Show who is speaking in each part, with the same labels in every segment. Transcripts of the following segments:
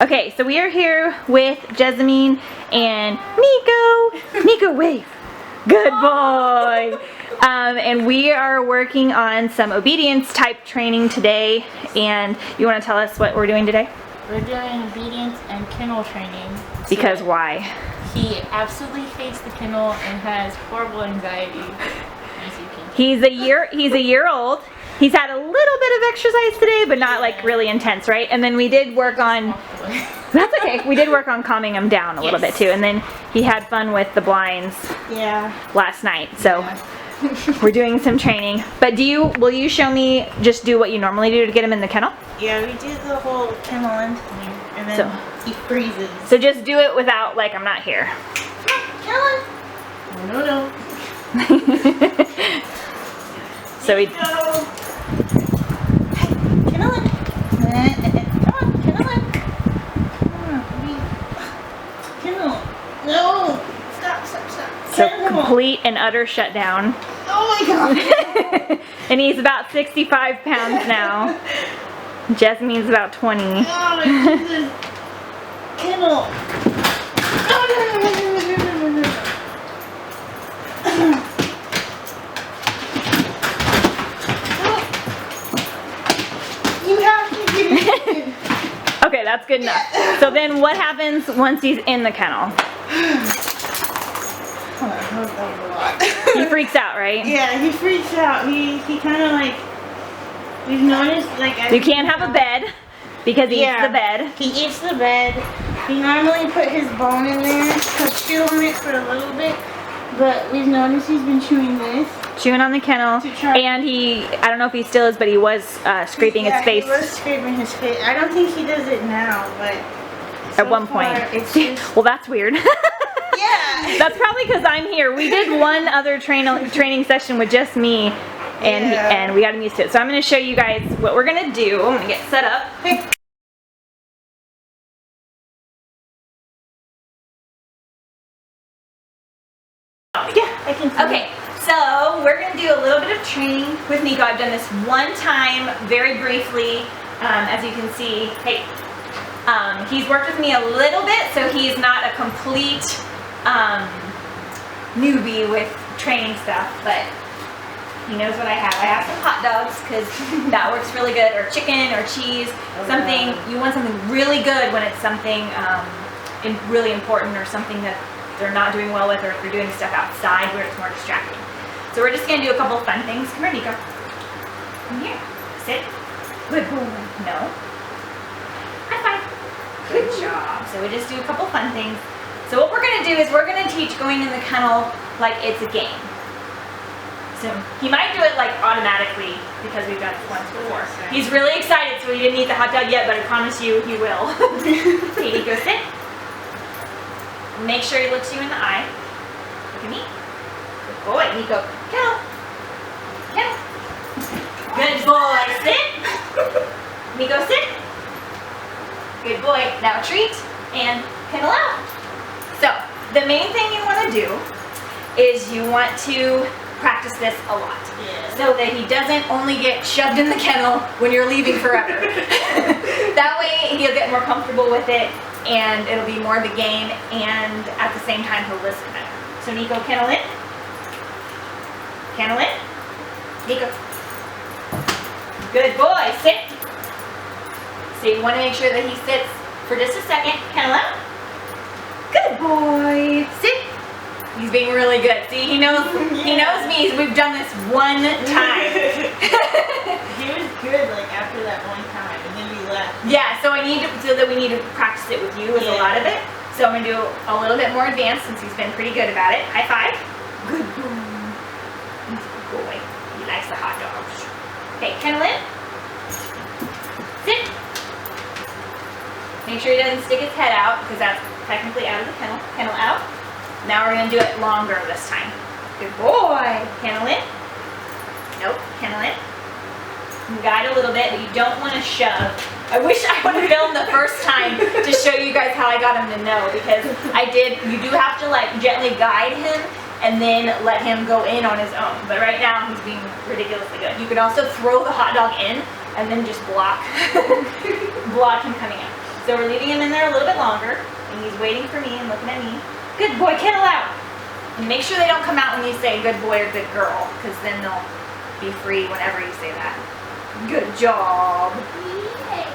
Speaker 1: Okay, so we are here with Jessamine and Niko. Niko, wave. Good boy. And we are working on some obedience type training today. And you want to tell us what we're doing today?
Speaker 2: We're doing obedience and kennel training.
Speaker 1: Because why?
Speaker 2: He absolutely hates the kennel and has horrible anxiety. As you can.
Speaker 1: He's a year old. He's had a little bit of exercise today, but not like really intense, right? And then we did work on, that's okay, we did work on calming him down a little bit too. And then he had fun with the blinds last night. So we're doing some training. But will you show me, just do what you normally do to get him in the kennel?
Speaker 2: Yeah, we do the whole kennel in thing, and then he freezes.
Speaker 1: So just do it without, like, I'm not here.
Speaker 2: Kennel! No.
Speaker 1: So we
Speaker 2: go. Kennel in. Come on, kennel in. Kennel. No. Stop.
Speaker 1: So
Speaker 2: Kennel.
Speaker 1: complete and utter shutdown.
Speaker 2: Oh my god.
Speaker 1: And he's about 65 pounds now. Jessamine's about 20.
Speaker 2: Oh my Jesus. Kennel. You have to get it.
Speaker 1: Okay, that's good enough. So then what happens once he's in the kennel? He freaks out, right?
Speaker 2: Yeah, he freaks out. He kind of like, we've noticed like.
Speaker 1: You can't have a bed because he eats the bed.
Speaker 2: He eats the bed. He normally put his bone in there to chew on it for a little bit, but we've noticed he's been chewing this.
Speaker 1: Chewing on the kennel, and I don't know if he still is, but he was scraping his face.
Speaker 2: He was scraping his face. I don't think he does it now, but
Speaker 1: at one point.
Speaker 2: It's just,
Speaker 1: well, that's weird.
Speaker 2: Yeah.
Speaker 1: That's probably because I'm here. We did one other training session with just me, and we got him used to it. So I'm going to show you guys what we're going to do. I'm going to get set up.
Speaker 2: Yeah, I can.
Speaker 1: Okay, so we're going to do a little bit of training with Niko. I've done this one time, very briefly, as you can see. Hey, he's worked with me a little bit, so he's not a complete newbie with training stuff, but he knows what I have. I have some hot dogs because that works really good, or chicken or cheese. You want something really good when it's something really important or something that they're not doing well with, or if you're doing stuff outside where it's more distracting. So we're just going to do a couple of fun things. Come here, Niko. Come here. Sit. Good boy. No. High five. Good job. So we just do a couple fun things. So what we're going to do is we're going to teach going in the kennel like it's a game. So he might do it like automatically because we've done it once before. He's really excited, so he didn't eat the hot dog yet, but I promise you he will. Okay, Niko, sit. Make sure he looks you in the eye. Look at me. Good boy, Niko. Kennel. Kennel. Good boy. Sit. Niko, sit. Good boy. Now treat and kennel out. So the main thing you want to do is you want to practice this a lot, so that he doesn't only get shoved in the kennel when you're leaving forever. That way he'll get more comfortable with it, and it'll be more of a game, and at the same time he'll listen better. So Niko, kennel in. Kennel in. Niko. Good boy. Sit. So you want to make sure that he sits for just a second. Kennel out. Good boy. Sit. He's being really good. See, he knows me. We've done this one time.
Speaker 2: He was good like after that one time, and then we left.
Speaker 1: Yeah, so we need to practice it with you with a lot of it. So I'm gonna do a little bit more advanced since he's been pretty good about it. High five. Good boy. He's a good boy. He likes the hot dogs. Okay, kennel in. Sit. Make sure he doesn't stick his head out because that's technically out of the kennel. Kennel out. Now we're going to do it longer this time. Good boy. Kennel in. Nope. Kennel in. Guide a little bit, but you don't want to shove. I wish I would have filmed the first time to show you guys how I got him to know, because I did. You do have to like gently guide him and then let him go in on his own. But right now he's being ridiculously good. You can also throw the hot dog in and then just block him coming out. So we're leaving him in there a little bit longer, and he's waiting for me and looking at me. Good boy, kennel out. And make sure they don't come out when you say good boy or good girl, because then they'll be free whenever you say that. Good job.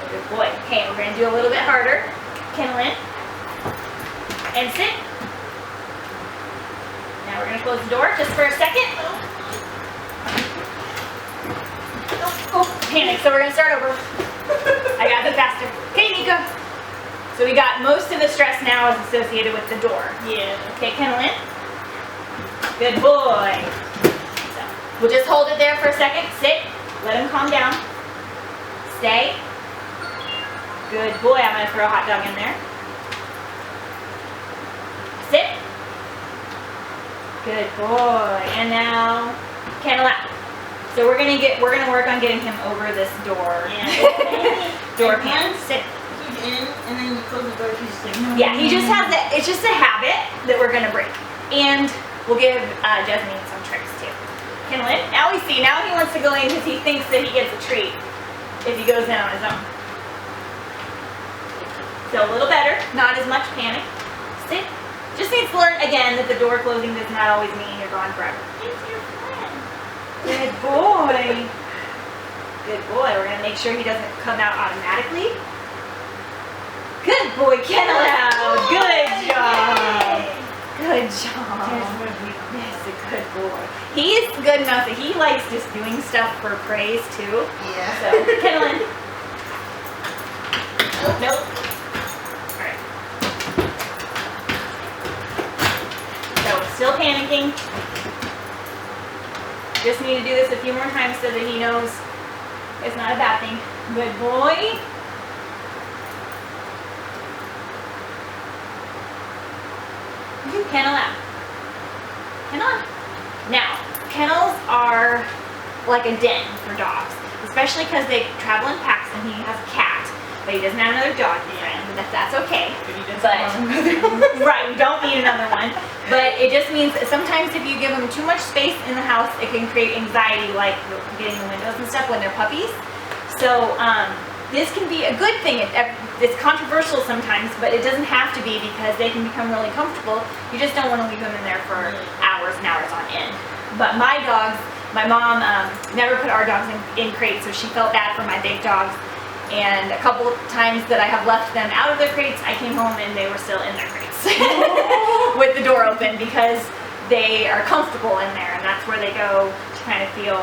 Speaker 1: Good boy. Okay, we're going to do a little bit harder. Kennel in. And sit. Now we're going to close the door just for a second. Oh, panic. So we're going to start over. I got to be faster. Okay, Niko. So we got most of the stress now is associated with the door.
Speaker 2: Yeah.
Speaker 1: Okay, kennel in. Good boy. So we'll just hold it there for a second. Sit. Let him calm down. Stay. Good boy. I'm going to throw a hot dog in there. Sit. Good boy. And now kennel out. So we're gonna work on getting him over this door.
Speaker 2: Yeah.
Speaker 1: Door pan. Sit.
Speaker 2: He's in, and then you close the door. He's just like, no.
Speaker 1: Yeah, he just has it. It's just a habit that we're gonna break, and we'll give Jasmine some tricks too. Kennel in. Now we see. Now he wants to go in because he thinks that he gets a treat if he goes in on his own. So a little better. Not as much panic. Sit. Just needs to learn again that the door closing does not always mean you're gone forever.
Speaker 2: He's your friend.
Speaker 1: Good boy. Good boy. We're going to make sure he doesn't come out automatically. Good boy, kennel out. Good job. Good job. Yes, a good boy. He's good enough that he likes just doing stuff for praise too.
Speaker 2: Yeah.
Speaker 1: So, kennel in. Nope. All right. So, still panicking. Just need to do this a few more times so that he knows it's not a bad thing. Good boy. Kennel out. Kennel out. Now, kennels are like a den for dogs, especially because they travel in packs and he has a cat, but he doesn't have another dog friend, but that's okay. Right, we don't need another one. But it just means that sometimes if you give them too much space in the house, it can create anxiety, like getting the windows and stuff when they're puppies. So this can be a good thing. It's controversial sometimes, but it doesn't have to be because they can become really comfortable. You just don't want to leave them in there for hours and hours on end. But my dogs, my mom never put our dogs in crates, so she felt bad for my big dogs. And a couple of times that I have left them out of their crates, I came home and they were still in their crates with the door open because they are comfortable in there, and that's where they go to kind of feel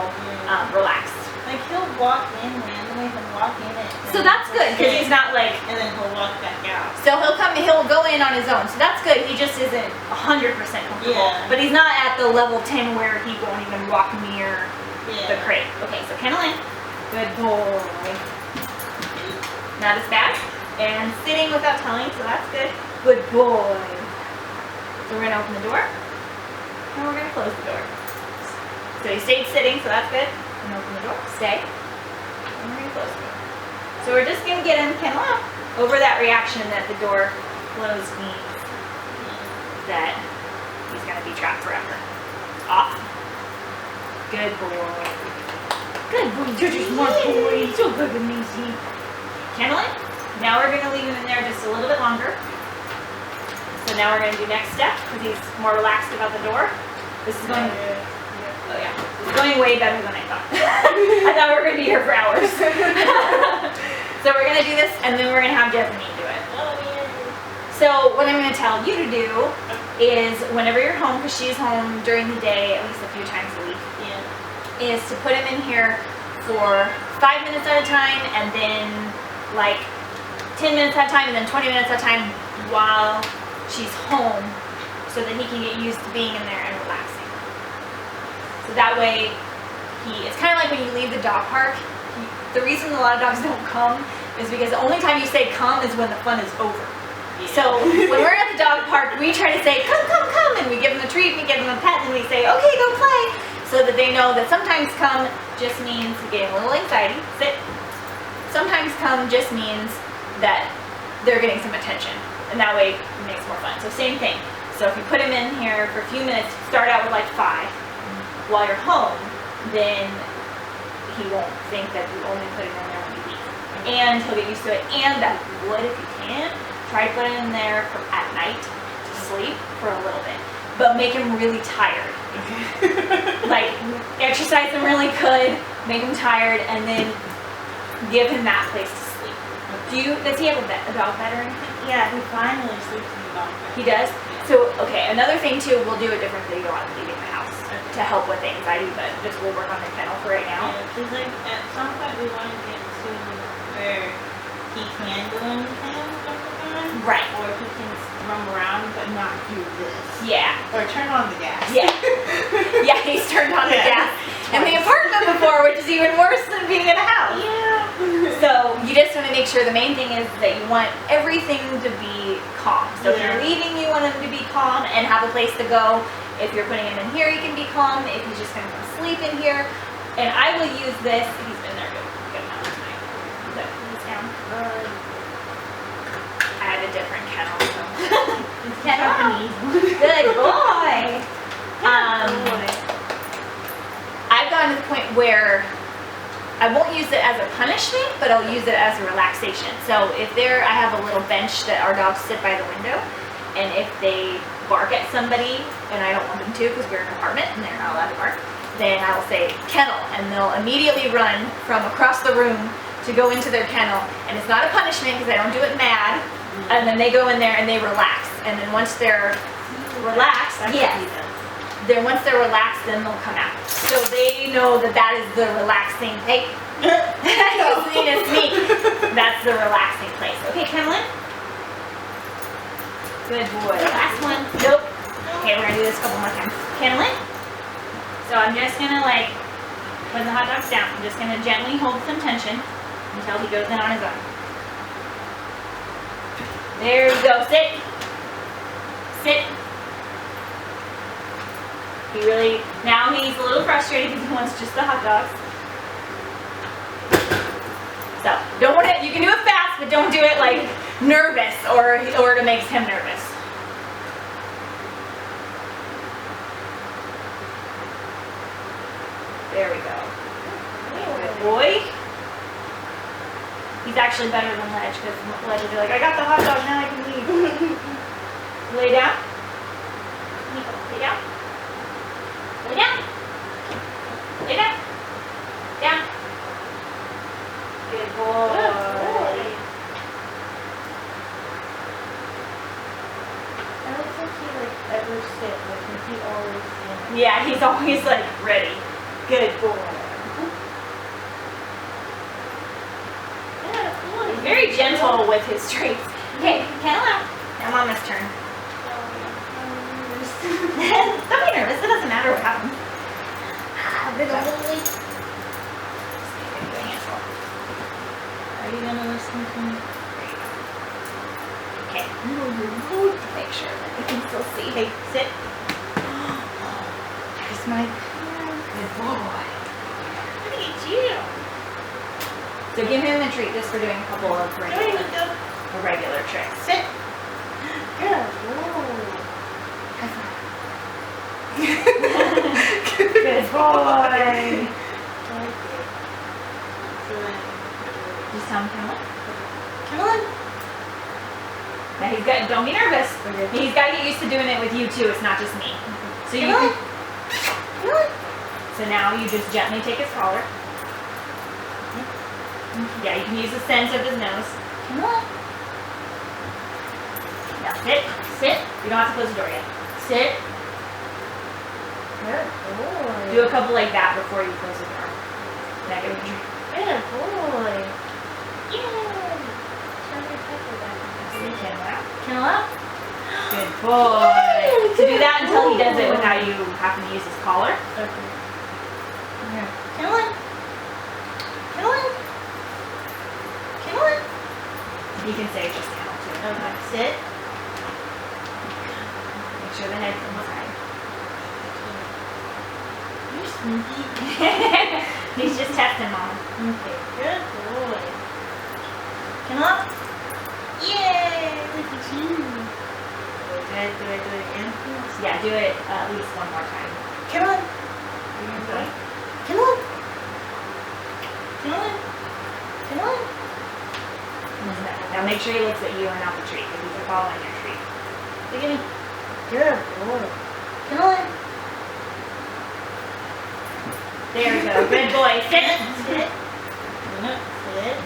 Speaker 1: relaxed.
Speaker 2: Like he'll walk in randomly, he'll walk in it.
Speaker 1: So that's good because he's not like.
Speaker 2: And then he'll walk back out.
Speaker 1: So he'll go in on his own. So that's good. He just isn't 100% comfortable.
Speaker 2: Yeah.
Speaker 1: But he's not at the level 10 where he won't even walk near the crate. Okay, so kennel in. Good boy. Not as bad. And sitting without telling, so that's good. Good boy. So we're gonna open the door. And we're gonna close the door. So he stayed sitting, so that's good. And open the door. Stay. And we're gonna close the door. So we're just gonna get him kennel out over that reaction that the door closed means that he's gonna be trapped forever. Off. Good boy. Good boy. You're just one boy. So good with me, see. Kennel in. Now we're gonna leave him in there just a little bit longer. So now we're gonna do next step because he's more relaxed about the door. This is going. Oh yeah, it's going way better than I thought. I thought we were gonna be here for hours. So we're gonna do this, and then we're gonna have Jasmine do it. So what I'm gonna tell you to do is, whenever you're home, because she's home during the day at least a few times a week, is to put him in here for 5 minutes at a time, and then like 10 minutes at a time, and then 20 minutes at a time while she's home, so that he can get used to being in there and relaxing. So that way, it's kind of like when you leave the dog park. The reason a lot of dogs don't come is because the only time you say come is when the fun is over. Yeah. So when we're at the dog park, we try to say come, come, come, and we give them a treat, we give them a pet, and we say okay, go play, so that they know that sometimes come just means getting a little anxiety. Sit. Sometimes come just means that they're getting some attention, and that way it makes more fun. So same thing. So if you put him in here for a few minutes, start out with like 5. While you're home, then he won't think that you only put him in there when you leave. and he'll get used to it. And that would, if you can, try to put him in there at night to sleep for a little bit, but make him really tired. Like exercise him really good, make him tired, and then give him that place to sleep. Does he have a dog bed or anything?
Speaker 2: Yeah, he finally sleeps in the dog bed.
Speaker 1: He does? So, okay, another thing too, we'll do a different video on leaving the house to help with anxiety, but just we'll work on the kennel for right now.
Speaker 2: Yeah, because like at some point we want to get to where he can go in the kennel all the time.
Speaker 1: Right.
Speaker 2: Or he can roam around but not do this.
Speaker 1: Yeah.
Speaker 2: Or turn on the gas.
Speaker 1: Yeah. Yeah, he's turned on the gas in the apartment before, which is even worse than being in a house.
Speaker 2: Yeah.
Speaker 1: So you just want to make sure, the main thing is that you want everything to be calm. So if you're leaving, you want him to be calm and have a place to go. If you're putting him in here, he can be calm. If he's just going to come sleep in here. And I will use this. He's been there good amount of time. But he's down. I had a different kennel. So. Kennel. Good boy. I've gotten to the point where I won't use it as a punishment, but I'll use it as a relaxation. So if I have a little bench that our dogs sit by the window, and if they bark at somebody, and I don't want them to because we're in an apartment and they're not allowed to bark, then I will say kennel, and they'll immediately run from across the room to go into their kennel. And it's not a punishment because I don't do it mad. And then they go in there and they relax. And then once they're relaxed, then once they're relaxed, then they'll come out. So they know that is the relaxing, hey, you need to sneak. That's the relaxing place. Okay, Kennelin? Good boy. Last one. Nope. Okay, we're gonna do this a couple more times. Kennelin? So I'm just gonna when the hot dog's down, I'm just gonna gently hold some tension until he goes in on his own. There you go. Sit. Sit. Now he's a little frustrated because he wants just the hot dogs. So, you can do it fast, but don't do it like nervous or it makes him nervous. There we go. Good boy. He's actually better than Ledge because Ledge will be like, I got the hot dog, now I can leave. Lay down. Niko, lay down. Lay down. Lay down. Down. Good boy.
Speaker 2: I don't think he ever sit because he always stands.
Speaker 1: Yeah, he's always ready. Good boy. He's very gentle with his treats. Okay, Kennel out. Now Mama's turn. Don't be nervous. It doesn't matter what happens.
Speaker 2: Are you gonna listen to me?
Speaker 1: Okay. Make sure that we can still see. Hey, sit. There's my good boy. Look at you. So give him a treat just for doing a couple of regular tricks. Sit.
Speaker 2: Good boy.
Speaker 1: Good boy. Just tell him, Kennel. Kennel. Now don't be nervous. He's got to get used to doing it with you too. It's not just me. So so now you just gently take his collar. Yeah, you can use the scent of his nose. Now sit, sit. You don't have to close the door yet. Sit.
Speaker 2: Good boy.
Speaker 1: Do a couple like that before you close the door. Now give him a treat.
Speaker 2: Good boy.
Speaker 1: Kennel out. Good boy. To do that until he does it without you having to use his collar.
Speaker 2: Okay.
Speaker 1: Kennel in. Kennel in. Kennel in. You can say just kennel too. Okay. Sit. Make sure the head's inside.
Speaker 2: You're sneaky.
Speaker 1: He's just testing Mom.
Speaker 2: Okay. Good boy.
Speaker 1: Kennel up.
Speaker 2: Yay! Look at you. Do I do it again?
Speaker 1: Yeah, do it at least one more time.
Speaker 2: Come on.
Speaker 1: Come on. Come on. Come on. make sure he looks at you and not the treat, because he's following your treat.
Speaker 2: Look at me. Good boy. Kennel in.
Speaker 1: There we go. Good boy. Sit.
Speaker 2: Sit. Sit.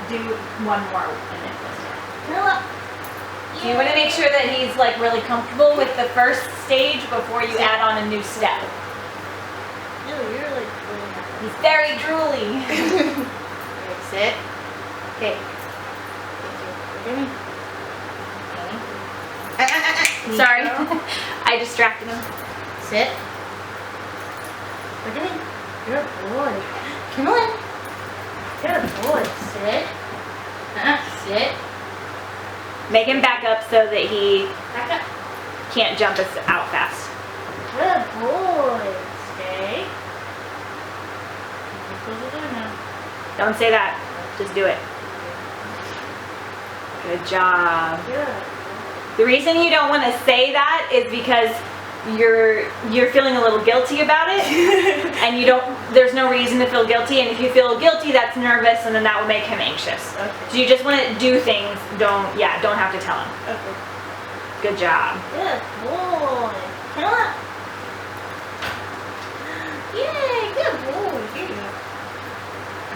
Speaker 1: Do one more and then close it.
Speaker 2: Kennel up.
Speaker 1: So you want to make sure that he's like really comfortable with the first stage before you add on a new step.
Speaker 2: Ew, you're like really happy.
Speaker 1: He's very drooly.
Speaker 2: Okay, sit. Okay. Look at me.
Speaker 1: Sorry, I distracted him.
Speaker 2: Sit. Look at me. Good boy. Kennel in. Good boy. Sit. Sit.
Speaker 1: Make him back up so that he
Speaker 2: Back up.
Speaker 1: can't jump us out fast.
Speaker 2: Good boy. Stay. Close the door now.
Speaker 1: Don't say that. Just do it. Good job.
Speaker 2: Good.
Speaker 1: The reason you don't want to say that is because you're feeling a little guilty about it, and there's no reason to feel guilty, and if you feel guilty, that's nervous, and then that will make him anxious.
Speaker 2: Okay.
Speaker 1: So you just want to do things, don't have to tell him.
Speaker 2: Okay.
Speaker 1: Good job.
Speaker 2: Good boy. Kennel up. Yay, good boy. Here you go.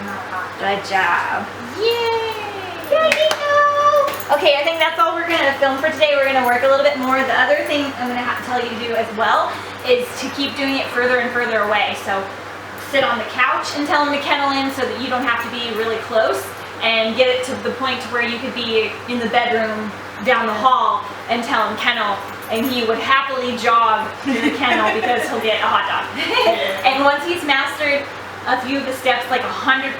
Speaker 2: I'm not hot.
Speaker 1: Good job.
Speaker 2: Yay.
Speaker 1: There you go. Okay, I think that's all we're going to film for today. We're going to work a little bit more. The other thing I'm going to tell you to do as well is to keep doing it further and further away. So sit on the couch and tell him to kennel in so that you don't have to be really close, and get it to the point to where you could be in the bedroom down the hall and tell him kennel, and he would happily jog through the kennel because he'll get a hot dog. And once he's mastered a few of the steps like 100%,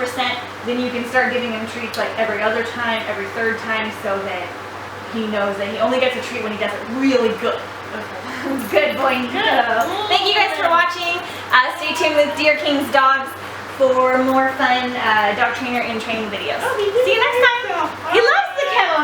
Speaker 1: then you can start giving him treats like every other time, every third time, so that he knows that he only gets a treat when he does it really good.
Speaker 2: Okay.
Speaker 1: Good boy, Niko. Thank you guys for watching. Stay tuned with DierkingsDogs for more fun dog trainer and training videos.
Speaker 2: Oh,
Speaker 1: See you next time. He loves the kennel